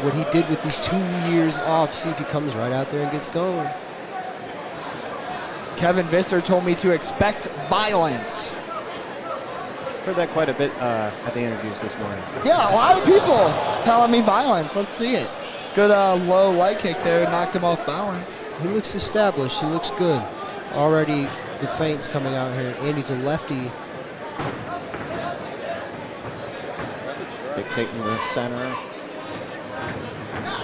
what he did with these 2 years off, see if he comes right out there and gets going. Kevin Visser told me to expect violence. Heard that quite a bit at the interviews this morning. Yeah, a lot of people telling me violence. Let's see it. Good low leg kick there, knocked him off balance. He looks established. He looks good. Already the feints coming out here. And he's a lefty. Dictating the center.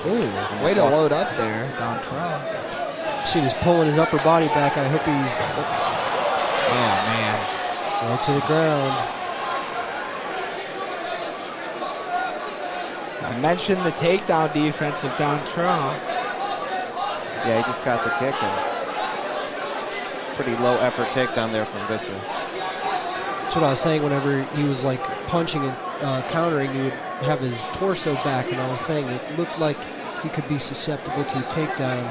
Ooh, way to load up there, Dontrel. Shit, he's pulling his upper body back. I hope he's... Oh, man. Right to the ground. I mentioned the takedown defense of Dontrel. Yeah, he just got the kick. And pretty low effort takedown there from Visser. That's what I was saying whenever he was like punching and countering, he would have his torso back, and I was saying it looked like he could be susceptible to a takedown.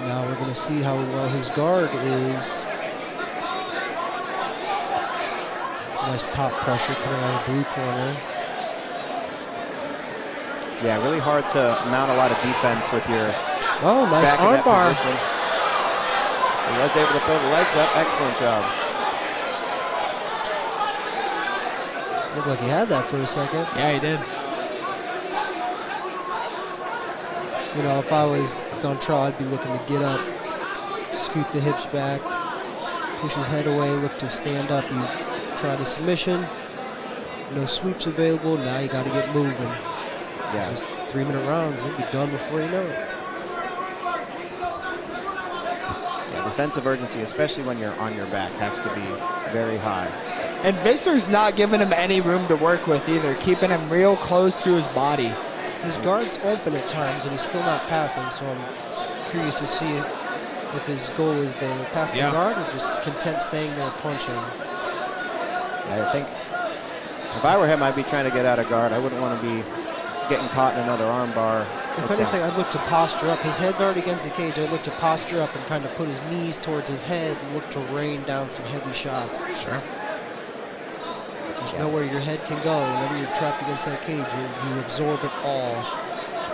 Now we're going to see how well his guard is. Nice top pressure coming out of the blue corner. Yeah, really hard to mount a lot of defense with your nice back in that armbar. position. He was able to throw the legs up. Excellent job. Looked like he had that for a second. Yeah, he did. You know, if I was Dontrel, I'd be looking to get up, scoot the hips back, push his head away, look to stand up. You try the submission. No sweeps available. Now you got to get moving. Yeah. Just 3-minute rounds. They'll be done before you know it. Yeah, the sense of urgency, especially when you're on your back, has to be very high. And Visser's not giving him any room to work with either, keeping him real close to his body. His guard's open at times, and he's still not passing, so I'm curious to see if his goal is to pass the guard or just content staying there punching. I think if I were him, I'd be trying to get out of guard. I wouldn't want to be getting caught in another armbar. If anything, I'd look to posture up. His head's already against the cage. I'd look to posture up and kind of put his knees towards his head and look to rain down some heavy shots. Sure. There's nowhere your head can go. Whenever you're trapped against that cage, you absorb it all.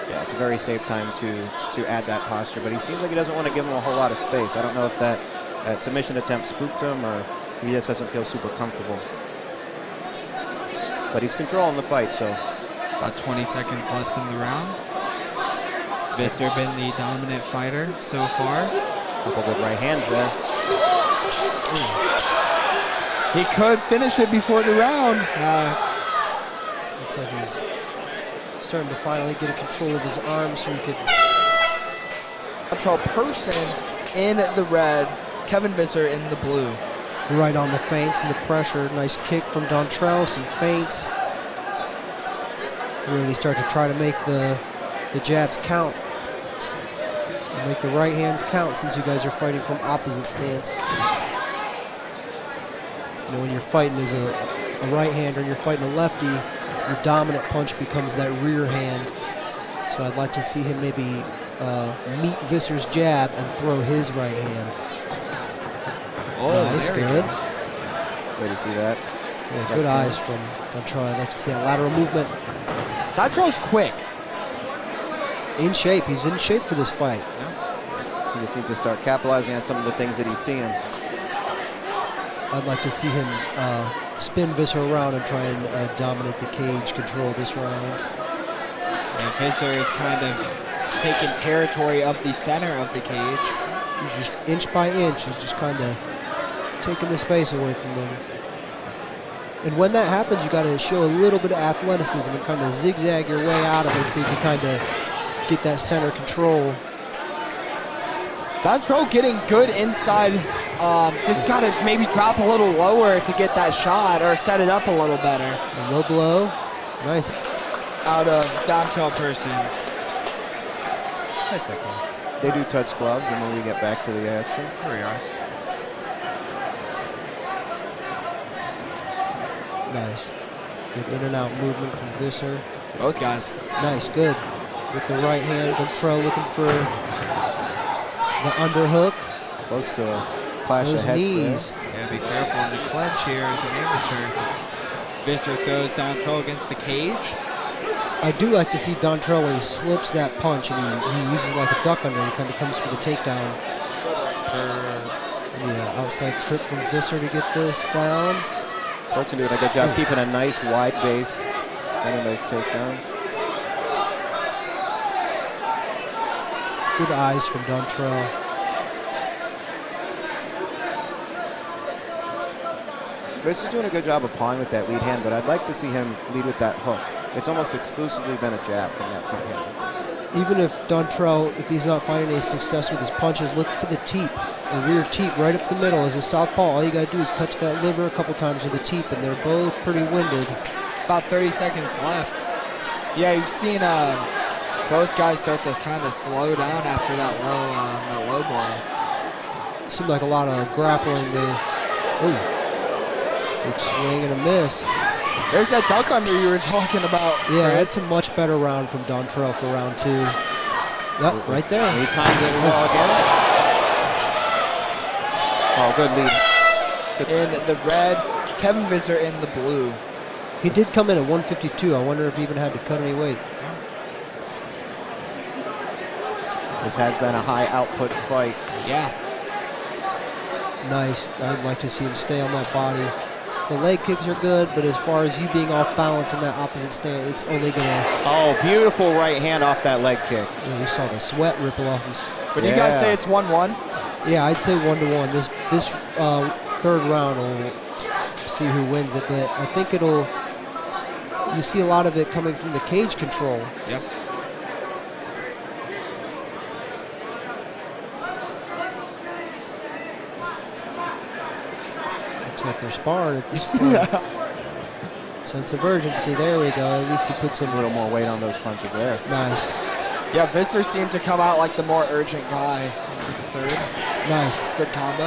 Yeah, it's a very safe time to add that posture, but he seems like he doesn't want to give him a whole lot of space. I don't know if that submission attempt spooked him or he just doesn't feel super comfortable. But he's controlling the fight, so. About 20 seconds left in the round. Visser been the dominant fighter so far. Couple good right hands there. He could finish it before the round. Looks like he's starting to finally get a control of his arms so he could... Control person in the red, Kevin Visser in the blue. Right on the feints and the pressure. Nice kick from Dontrel, some feints. Really start to try to make the jabs count. And make the right hands count since you guys are fighting from opposite stance. You know, when you're fighting as a right-hander and you're fighting a lefty, your dominant punch becomes that rear hand. So I'd like to see him maybe meet Visser's jab and throw his right hand. Oh, nice, there good. Way to see that. Yeah, good eyes from Dontrel. I'd like to see that lateral movement. Dontrel's quick. In shape. He's in shape for this fight. You just need to start capitalizing on some of the things that he's seeing. I'd like to see him spin Visser around and try and dominate the cage, control this round. And Visser is kind of taking territory of the center of the cage. He's just inch by inch. He's just kind of taking the space away from him. And when that happens, you got to show a little bit of athleticism and kind of zigzag your way out of it so you can kind of get that center control. Dontrel getting good inside. Just got to maybe drop a little lower to get that shot or set it up a little better. A low blow. Nice. Out of Dontrel person. That's okay. They do touch gloves, and when we get back to the action. Here we are. Nice. Good in and out movement from Visser. Both guys. Nice, good. With the right hand, Dontrel looking for the underhook. Close to a clash Those of heads knees. there. Yeah, be careful in the clinch here as an amateur. Visser throws Dontrel against the cage. I do like to see Dontrel when he slips that punch and he uses like a duck under and kind of comes for the takedown. Yeah, outside trip from Visser to get this down. Fortune doing a good job keeping a nice wide base, getting those takedowns. Good eyes from Dontrel. Visser's doing a good job of pawing with that lead hand, but I'd like to see him lead with that hook. It's almost exclusively been a jab from that front hand. Even if Dontrel, if he's not finding any success with his punches, look for the teep, the rear teep right up the middle. As a southpaw, all you got to do is touch that liver a couple times with the teep, and they're both pretty winded. About 30 seconds left. Yeah, you've seen both guys start to kind of slow down after that low blow. Seemed like a lot of grappling there. Ooh, big swing and a miss. There's that duck under you were talking about. Yeah, Chris. that's a much better round from Dontrel for round 2. Yep, right there. He timed it well again. Oh, good lead. In the red, Kevin Visser in the blue. He did come in at 152. I wonder if he even had to cut any weight. This has been a high output fight. Yeah. Nice. I'd like to see him stay on that body. The leg kicks are good, but as far as you being off balance in that opposite stand, it's only gonna. Oh, beautiful right hand off that leg kick. Yeah, you saw the sweat ripple off his. Would you guys say it's 1-1? Yeah, I'd say 1-1. This third round will see who wins it, but I think it'll. You see a lot of it coming from the cage control. Yep. Looks like they're sparring at this point. Sense of urgency. There we go. At least he puts A little more weight on those punches there. Nice. Yeah, Visser seemed to come out like the more urgent guy for the third. Nice. Good combo.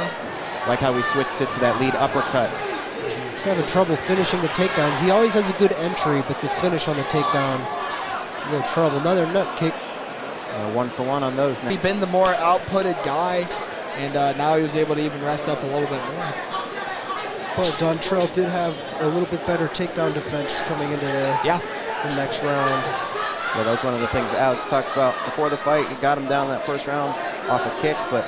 Like how we switched it to that lead uppercut. He's having trouble finishing the takedowns. He always has a good entry, but the finish on the takedown, a little trouble. Another nut kick. 1 for 1 on those. He's been the more outputted guy, and now he was able to even rest up a little bit more. But Dontrel did have a little bit better takedown defense coming into the next round. Yeah, that was one of the things Alex talked about before the fight. He got him down that first round off a kick, but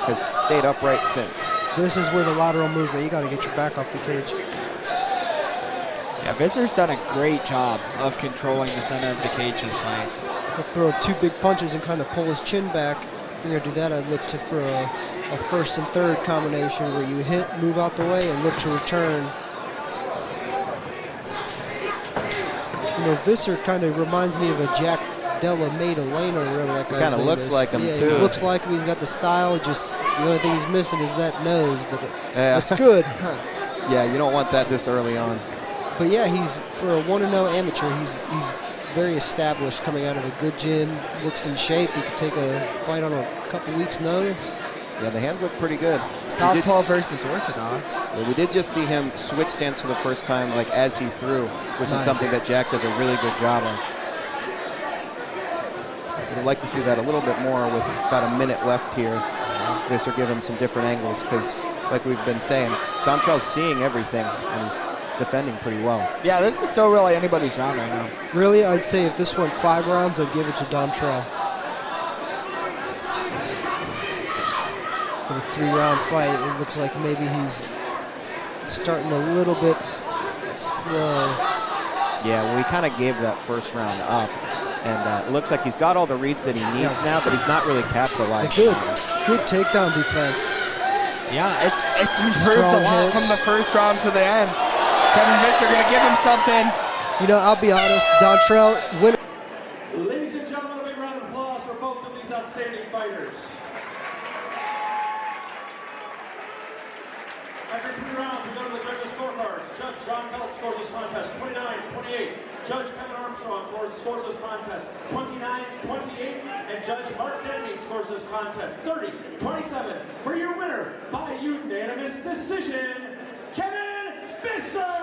has stayed upright since. This is where the lateral movement, you got to get your back off the cage. Yeah, Visser's done a great job of controlling the center of the cage this fight. He'll throw 2 big punches and kind of pull his chin back. If you're going to do that, I'd look for a first and third combination where you hit, move out the way, and look to return. You know, Visser kind of reminds me of a Jack Della Maddalena or whatever that guy's name is. Kind of looks like him, yeah, too. He looks like him. He's got the style. Just the only thing he's missing is that nose, but that's good. Yeah, you don't want that this early on. But yeah, he's for a 1-0 amateur. He's very established, coming out of a good gym. Looks in shape. He could take a fight on a couple weeks' notice. Yeah, the hands look pretty good. Southpaw versus orthodox. Yeah, we did just see him switch stance for the first time, like as he threw, which is something that Jack does a really good job on. I'd like to see that a little bit more with about a minute left here. Visser give him some different angles because, like we've been saying, Dontrel's seeing everything and he's defending pretty well. Yeah, this is still really anybody's round right now. Really, I'd say if this went 5 rounds, I'd give it to Dontrel. For a 3-round fight, it looks like maybe he's starting a little bit slow. Yeah, well, he kind of gave that first round up. And it looks like he's got all the reads that he needs now, but he's not really capitalizing. Good takedown defense. Yeah, it's improved a lot from the first round to the end. Kevin Visser going to give him something. You know, I'll be honest, Dontrel, winner. Ladies and gentlemen, a big round of applause for both of these outstanding fighters. After 3 rounds, we go to the judges' scorecards. Judge John Pelt scores this contest 29-28. Judge Kevin Armstrong scores this contest 29-28. And Judge Mark Denny scores this contest 30-27. For your winner by unanimous decision, Kevin Visser!